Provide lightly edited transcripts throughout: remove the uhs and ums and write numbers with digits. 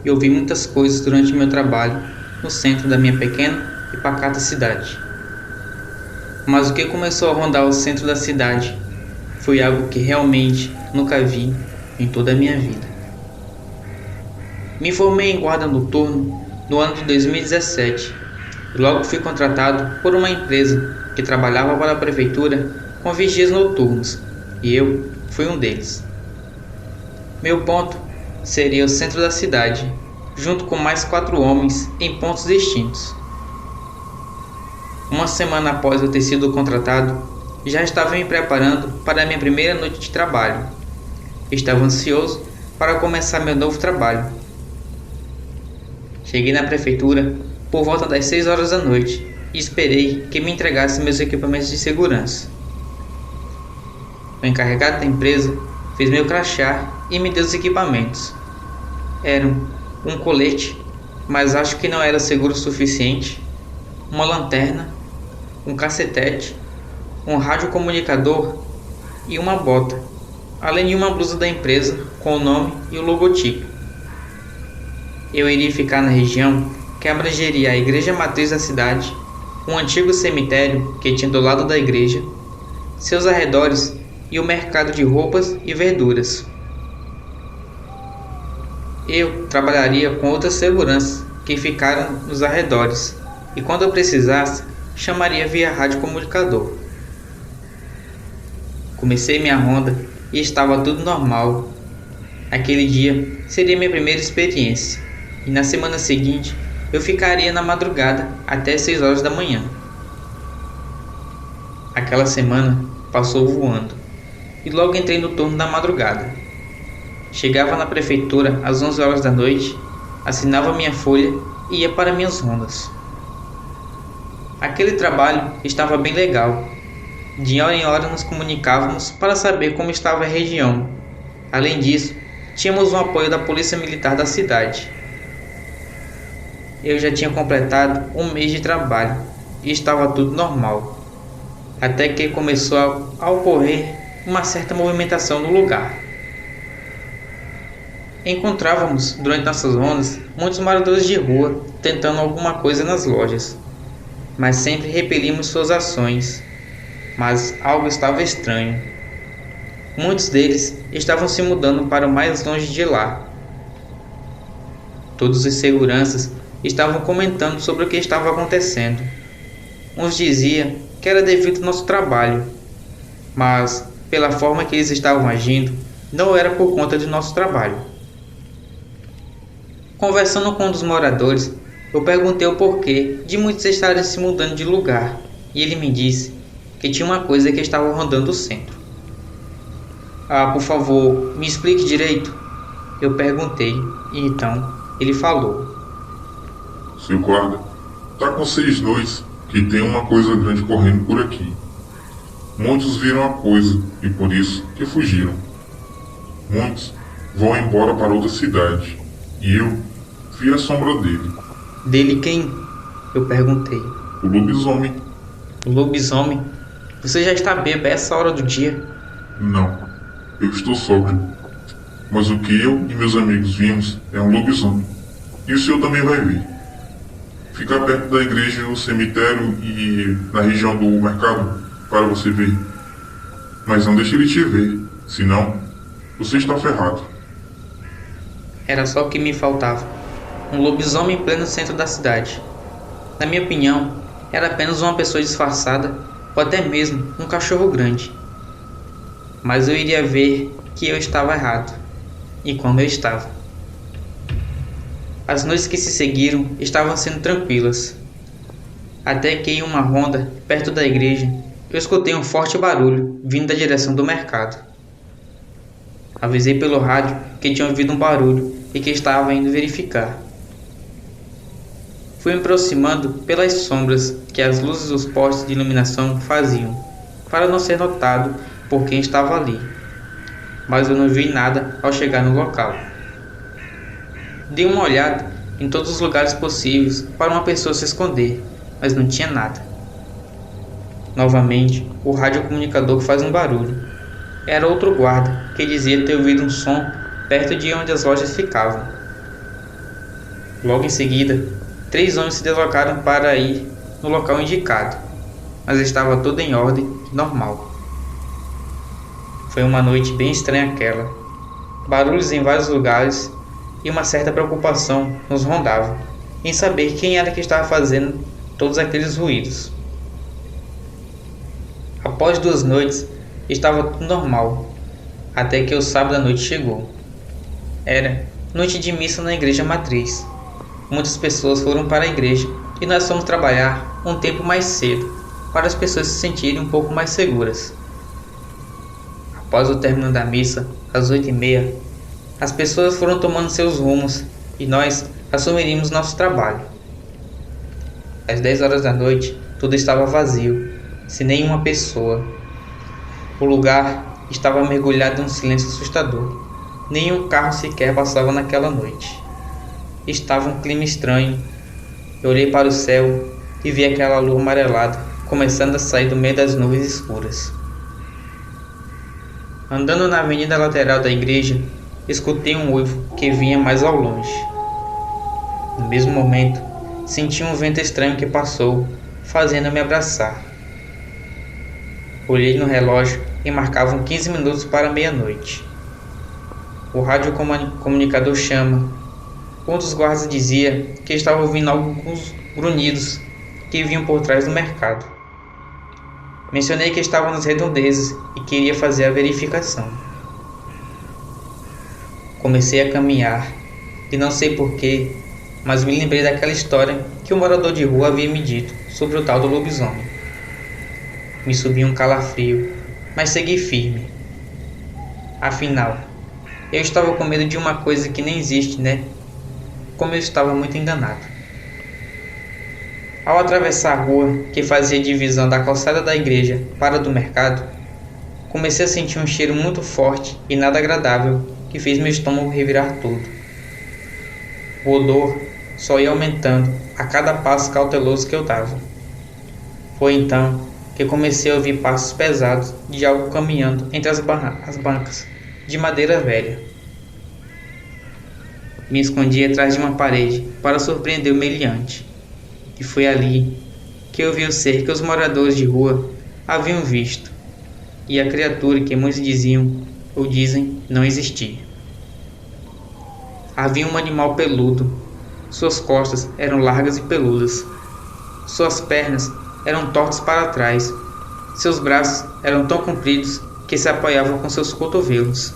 e ouvi muitas coisas durante meu trabalho no centro da minha pequena e pacata cidade. Mas o que começou a rondar o centro da cidade foi algo que realmente nunca vi em toda a minha vida. Me formei em guarda noturno no ano de 2017 e logo fui contratado por uma empresa que trabalhava para a prefeitura com vigias noturnos, e eu fui um deles. Meu ponto seria o centro da cidade, junto com mais 4 homens em pontos distintos. Uma semana após eu ter sido contratado, já estava me preparando para a minha primeira noite de trabalho. Estava ansioso para começar meu novo trabalho. Cheguei na prefeitura por volta das 6 horas da noite e esperei que me entregasse meus equipamentos de segurança. O encarregado da empresa fez meu crachá e me deu os equipamentos. Eram um colete, mas acho que não era seguro o suficiente, uma lanterna, um cacetete, um radiocomunicador e uma bota, além de uma blusa da empresa com o nome e o logotipo. Eu iria ficar na região que abrangeria a igreja matriz da cidade, um antigo cemitério que tinha do lado da igreja, seus arredores e o mercado de roupas e verduras. Eu trabalharia com outras seguranças que ficaram nos arredores e quando eu precisasse, chamaria via radiocomunicador. Comecei minha ronda e estava tudo normal. Aquele dia seria minha primeira experiência e na semana seguinte eu ficaria na madrugada até 6 horas da manhã. Aquela semana passou voando e logo entrei no turno da madrugada. Chegava na prefeitura às 11 horas da noite, assinava minha folha e ia para minhas rondas. Aquele trabalho estava bem legal. De hora em hora nos comunicávamos para saber como estava a região. Além disso, tínhamos o apoio da polícia militar da cidade. Eu já tinha completado um mês de trabalho e estava tudo normal. Até que começou a ocorrer uma certa movimentação no lugar. Encontrávamos, durante nossas rondas, muitos moradores de rua tentando alguma coisa nas lojas, mas sempre repelimos suas ações. Mas algo estava estranho. Muitos deles estavam se mudando para o mais longe de lá. Todos os seguranças estavam comentando sobre o que estava acontecendo. Uns diziam que era devido ao nosso trabalho, mas pela forma que eles estavam agindo, não era por conta do nosso trabalho. Conversando com um dos moradores, eu perguntei o porquê de muitos estarem se mudando de lugar, e ele me disse que tinha uma coisa que estava rondando o centro. Por favor, me explique direito. Eu perguntei, e então ele falou. Seu guarda, tá com 6 noites que tem uma coisa grande correndo por aqui. Muitos viram a coisa e por isso que fugiram. Muitos vão embora para outra cidade. E eu vi a sombra dele. Dele quem? Eu perguntei. O lobisomem. O lobisomem? Você já está bêbado a essa hora do dia? Não, eu estou sóbrio. Mas o que eu e meus amigos vimos é um lobisomem. E o senhor também vai ver. Fica perto da igreja, no cemitério e na região do mercado para você ver. Mas não deixe ele te ver, senão você está ferrado. Era só o que me faltava. Um lobisomem em pleno centro da cidade. Na minha opinião, era apenas uma pessoa disfarçada ou até mesmo um cachorro grande. Mas eu iria ver que eu estava errado. E como eu estava. As noites que se seguiram estavam sendo tranquilas. Até que em uma ronda perto da igreja, eu escutei um forte barulho vindo da direção do mercado. Avisei pelo rádio que tinha ouvido um barulho e que estava indo verificar. Fui me aproximando pelas sombras que as luzes dos postes de iluminação faziam, para não ser notado por quem estava ali. Mas eu não vi nada ao chegar no local. Dei uma olhada em todos os lugares possíveis para uma pessoa se esconder, mas não tinha nada. Novamente, o radiocomunicador faz um barulho. Era outro guarda que dizia ter ouvido um som perto de onde as lojas ficavam. Logo em seguida, 3 homens se deslocaram para ir no local indicado, mas estava tudo em ordem e normal. Foi uma noite bem estranha aquela. Barulhos em vários lugares e uma certa preocupação nos rondava em saber quem era que estava fazendo todos aqueles ruídos. Após 2 noites, estava tudo normal, até que o sábado à noite chegou. Era noite de missa na igreja matriz. Muitas pessoas foram para a igreja e nós fomos trabalhar um tempo mais cedo, para as pessoas se sentirem um pouco mais seguras. Após o término da missa, às 8h30, as pessoas foram tomando seus rumos e nós assumiríamos nosso trabalho. Às 10 horas da noite, tudo estava vazio, sem nenhuma pessoa. O lugar estava mergulhado em um silêncio assustador. Nenhum carro sequer passava naquela noite. Estava um clima estranho. Eu olhei para o céu e vi aquela lua amarelada começando a sair do meio das nuvens escuras. Andando na avenida lateral da igreja, escutei um uivo que vinha mais ao longe. No mesmo momento, senti um vento estranho que passou, fazendo-me abraçar. Olhei no relógio e marcavam 15 minutos para meia-noite. O radiocomunicador chama. Um dos guardas dizia que estava ouvindo alguns grunhidos que vinham por trás do mercado. Mencionei que estava nas redondezas e queria fazer a verificação. Comecei a caminhar e não sei porquê, mas me lembrei daquela história que o morador de rua havia me dito sobre o tal do lobisomem. Me subiu um calafrio, mas segui firme. Afinal, eu estava com medo de uma coisa que nem existe, né? Como eu estava muito enganado. Ao atravessar a rua que fazia divisão da calçada da igreja para a do mercado, comecei a sentir um cheiro muito forte e nada agradável que fez meu estômago revirar todo. O odor só ia aumentando a cada passo cauteloso que eu dava. Foi então que comecei a ouvir passos pesados de algo caminhando entre as bancas de madeira velha. Me escondi atrás de uma parede para surpreender o meliante. E foi ali que eu vi o ser que os moradores de rua haviam visto, e a criatura que muitos diziam ou dizem não existir. Havia um animal peludo. Suas costas eram largas e peludas. Suas pernas eram tortas para trás. Seus braços eram tão compridos que se apoiavam com seus cotovelos.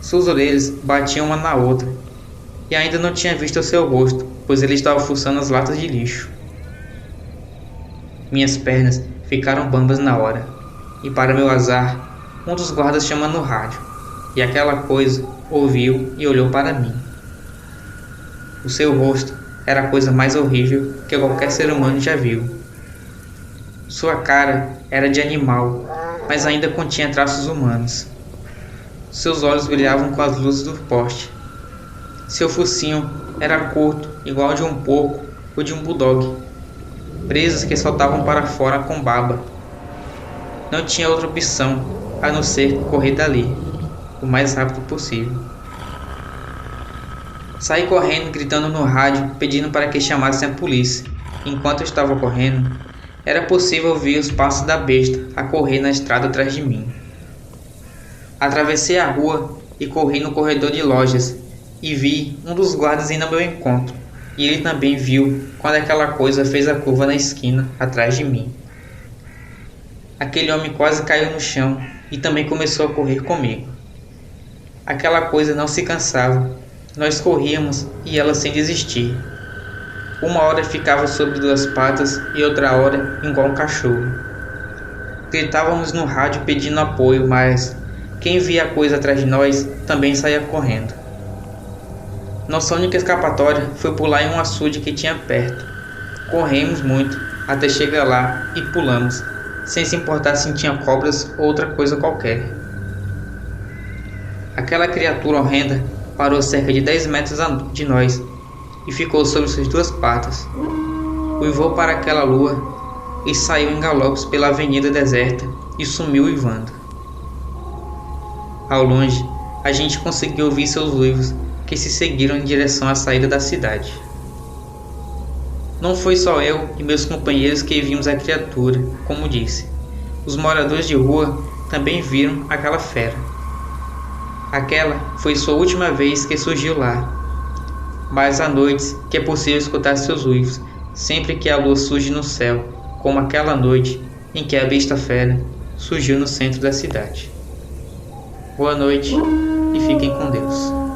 Suas orelhas batiam uma na outra, e ainda não tinha visto o seu rosto, pois ele estava fuçando as latas de lixo. Minhas pernas ficaram bambas na hora, e para meu azar, um dos guardas chama no rádio, e aquela coisa ouviu e olhou para mim. O seu rosto era a coisa mais horrível que qualquer ser humano já viu. Sua cara era de animal, mas ainda continha traços humanos. Seus olhos brilhavam com as luzes do poste. Seu focinho era curto, igual ao de um porco ou de um bulldog, presas que saltavam para fora com baba. Não tinha outra opção a não ser correr dali, o mais rápido possível. Saí correndo, gritando no rádio, pedindo para que chamassem a polícia. Enquanto eu estava correndo, era possível ouvir os passos da besta a correr na estrada atrás de mim. Atravessei a rua e corri no corredor de lojas e vi um dos guardas indo ao meu encontro, e ele também viu quando aquela coisa fez a curva na esquina atrás de mim. Aquele homem quase caiu no chão e também começou a correr comigo. Aquela coisa não se cansava. Nós corríamos e ela sem desistir. Uma hora ficava sobre 2 patas e outra hora igual um cachorro. Gritávamos no rádio pedindo apoio, mas quem via a coisa atrás de nós também saía correndo. Nossa única escapatória foi pular em um açude que tinha perto. Corremos muito até chegar lá e pulamos, sem se importar se tinha cobras ou outra coisa qualquer. Aquela criatura horrenda parou cerca de 10 metros de nós e ficou sobre suas 2 patas. Uivou para aquela lua e saiu em galopes pela avenida deserta e sumiu uivando. Ao longe, a gente conseguiu ouvir seus uivos que se seguiram em direção à saída da cidade. Não foi só eu e meus companheiros que vimos a criatura, como disse. Os moradores de rua também viram aquela fera. Aquela foi sua última vez que surgiu lá. Mas há noites que é possível escutar seus uivos, sempre que a lua surge no céu, como aquela noite em que a besta fera surgiu no centro da cidade. Boa noite e fiquem com Deus.